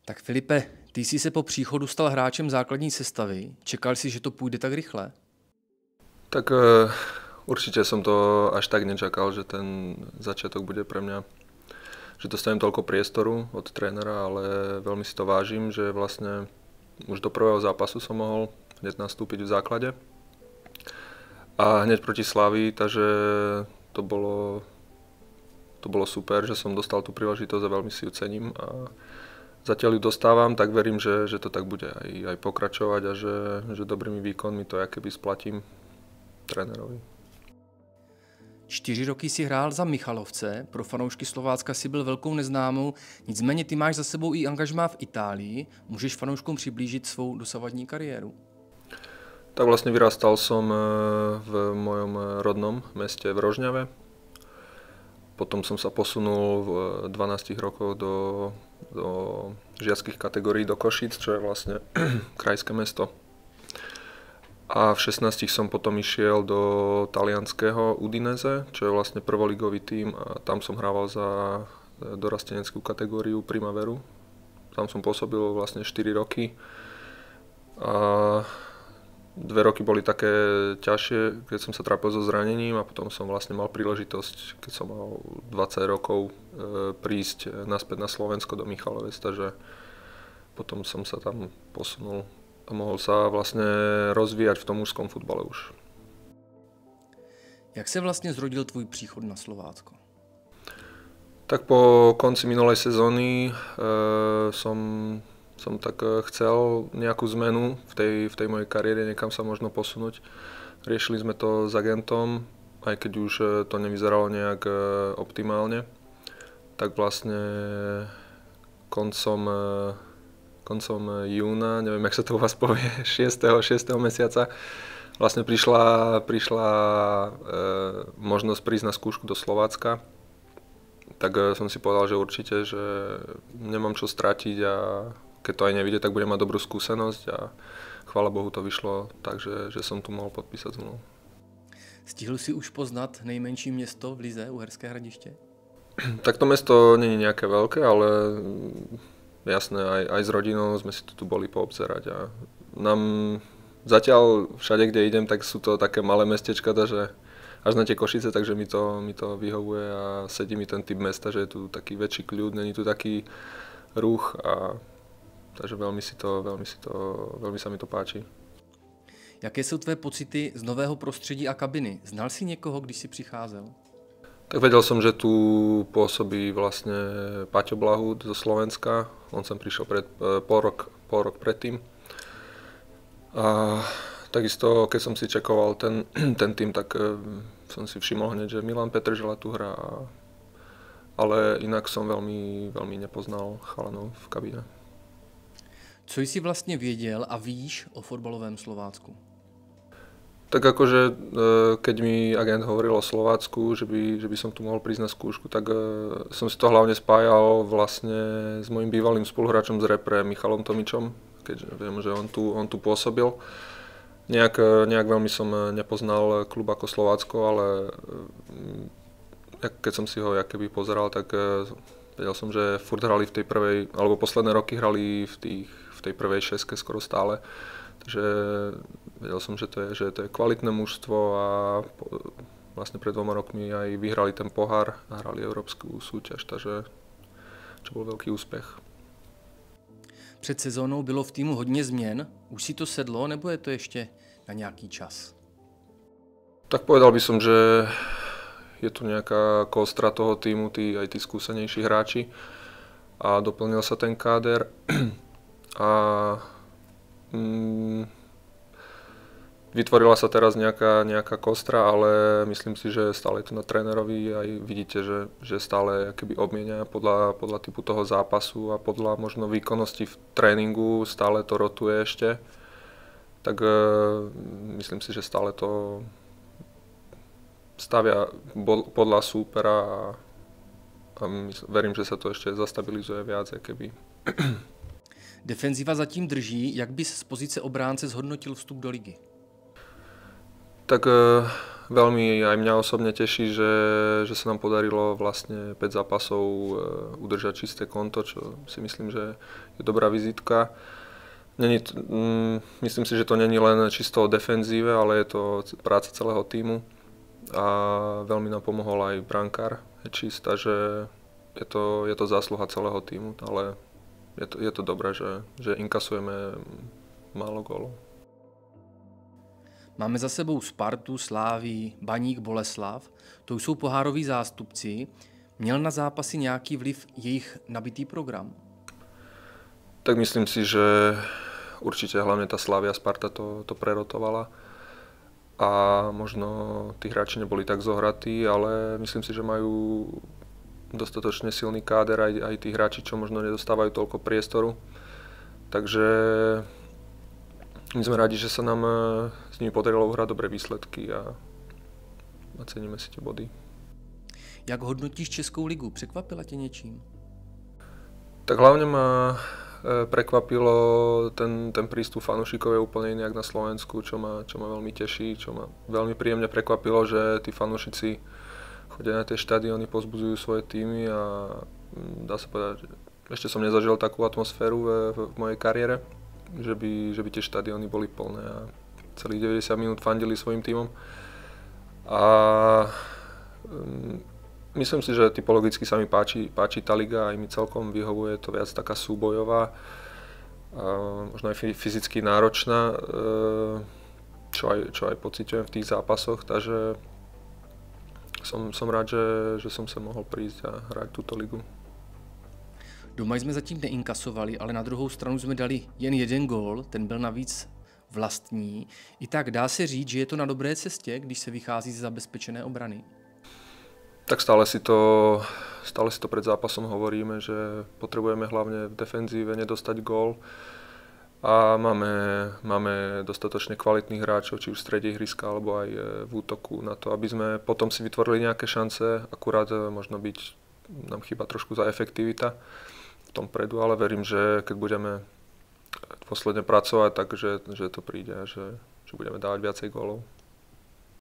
Tak Filipe, ty jsi se po příchodu stal hráčem základní sestavy. Čekal jsi, že to půjde tak rychle? Tak určite som to až tak nečakal, že ten začiatok bude pre mňa, že dostanem toľko priestoru od trénera, ale veľmi si to vážim, že vlastne už do prvého zápasu som mohol hneď nastúpiť v základe. A hneď proti Slavii, takže to bolo super, že som dostal tú príležitosť a veľmi si ju cením. A zatiaľ ju dostávam, tak verím, že to tak bude aj pokračovať a že dobrými výkonmi to jakoby splatím trénerovi. 4 roky si hrál za Michalovce, pro fanoušky Slovácka si byl velkou neznámou, nicméně ty máš za sebou i angažmá v Itálii. Můžeš fanouškům přiblížit svou dosavadní kariéru? Tak vlastne vyrastal som v mojom rodnom meste v Rožňave. Potom som sa posunul v 12 rokoch do žiackych kategórií do Košíc, čo je vlastne krajské mesto. A v 16 som potom išiel do talianskeho Udinese, čo je vlastne prvoligový tím a tam som hrával za dorasteneckú kategóriu Primaveru. Tam som pôsobil vlastne 4 roky. A 2 roky boli také ťažšie, keď som sa trápil so zranením a potom som vlastne mal príležitosť, keď som mal 20 rokov, prísť naspäť na Slovensko do Michalovec, takže potom som sa tam posunul a mohol sa vlastne rozvíjať v tom mužskom futbale už. Jak se vlastně zrodil tvůj příchod na Slovácko? Tak po konci minulej sezóny som tak chcel nejakú zmenu v tej mojej kariére, niekam sa možno posunúť. Riešili sme to s agentom, aj keď už to nevyzeralo nejak optimálne. Tak vlastne koncom júna, neviem, jak sa to u vás povie, 6. mesiaca, vlastne prišla možnosť prísť na skúšku do Slovácka. Tak som si povedal, že určite, že nemám čo stratiť a keď to aj nevidie, tak budem mať dobrú skúsenosť a chvála Bohu to vyšlo, takže že som tu mohol podpísať zmluvu. Stihl si už poznat nejmenší město v lize, Uherské Hradiště? Tak to mesto nie je nejaké veľké, ale jasné, aj s rodinou sme si tu boli poobzerať a nám zatiaľ všade, kde idem, tak sú to také malé mestečka, takže až na tie Košice, takže mi to vyhovuje a sedí mi ten typ mesta, že je tu taký väčší kľud, není tu taký ruch a takže veľmi sa mi to páči. Jaké jsou tvé pocity z nového prostředí a kabiny? Znal si někoho, když si přicházel? Tak vedel som, že tu pôsobí vlastne Paťo Blahu zo Slovenska. On sem prišiel pol rok predtým. A takisto, keď som si čekoval ten tým, tak som si všimol hneď, že Milan Petržela tu hrá. Ale inak som veľmi nepoznal chalanov v kabíne. Co jsi vlastně věděl a víš o fotbalovém Slovácku? Tak akože, keď mi agent hovoril o Slovácku, že by som tu mohol prísť na skúšku, tak som si to hlavne spájal vlastne s mojím bývalým spoluhráčom z repre, Michalom Tomičom, keďže viem, že on tu pôsobil. Nejak veľmi som nepoznal klub ako Slovácko, ale keď som si ho jakoby pozeral, tak vedel som, že furt hrali v tej prvej, alebo posledné roky hrali v tej prvej šeske skoro stále. Takže vedel som, že to je kvalitné mužstvo a vlastne pred 2 rokmi aj vyhrali ten pohár a hrali európsku súťaž, takže čo bol veľký úspech. Před sezónou bylo v týmu hodně změn. Už si to sedlo, nebo je to ještě na nějaký čas? Tak povedal by som, že je tu nejaká kostra toho týmu, aj tí skúsenejší hráči a doplnil sa ten káder a vytvorila sa teraz nejaká kostra, ale myslím si, že stále je to na trénerovi a vidíte, že stále akoby obmienia podľa typu toho zápasu a podľa možno výkonnosti v tréningu stále to rotuje ešte. Tak myslím si, že stále to stavia podľa súpera a verím, že sa to ešte zastabilizuje viac akoby. Defenziva zatím drží. Jak bys z pozice obránce zhodnotil vstup do ligy? Tak veľmi aj mňa osobne teší, že sa nám podarilo vlastne 5 zápasov udržať čisté konto, čo si myslím, že je dobrá vizitka. Myslím si, že to není len čisto o defenzíve, ale je to práca celého tímu a veľmi nám pomohol aj brankár Hečis, takže je to zásluha celého tímu, ale je to dobré, že inkasujeme málo gólov. Máme za sebou Spartu, Slávii, Baník, Boleslav. To jsou pohároví zástupci. Měl na zápasy nějaký vliv jejich nabitý program? Tak myslím si, že určite hlavne tá Slavia Sparta to prerotovala a možno tí hráči neboli tak zohratí, ale myslím si, že majú dostatočne silný káder aj tí hráči, čo možno nedostávajú toľko priestoru. Takže my sme radi, že sa nám s nimi podarilo uhrať dobré výsledky a ceníme si tie body. Jak hodnotíš Českou ligu? Překvapila tě něčím? Tak hlavne ma prekvapilo ten prístup fanúšikov je úplne iný ako na Slovensku, čo ma veľmi teší, čo ma veľmi príjemne prekvapilo, že tí fanúšici chodia na tie štadióny, povzbudzujú svoje týmy a dá sa povedať, že ešte som nezažil takú atmosféru v mojej kariére, že by tie štadióny boli plné a celých 90 minút fandili svojim týmom. A myslím si, že typologicky sa mi páči tá liga, aj mi celkom vyhovuje, to viac taká súbojová, možno aj fyzicky náročná, čo aj pociťujem v tých zápasoch, takže som rád, že som sa mohol prísť a hrať túto ligu. Doma jsme zatím neinkasovali, ale na druhou stranu jsme dali jen jeden gól, ten byl navíc vlastní. I tak dá se říct, že je to na dobré cestě, když se vychází ze zabezpečené obrany? Tak stále si to pred zápasom hovoríme, že potrebujeme hlavne v defenzíve nedostať gól a máme dostatočne kvalitných hráčov, či už v strede ihriska alebo aj v útoku na to, aby sme potom si vytvorili nejaké šance, akurát možno nám chýba trošku za efektivita v tom predu, ale verím, že keď budeme dôsledne pracovať, takže to príde a že budeme dávať viacej gólov.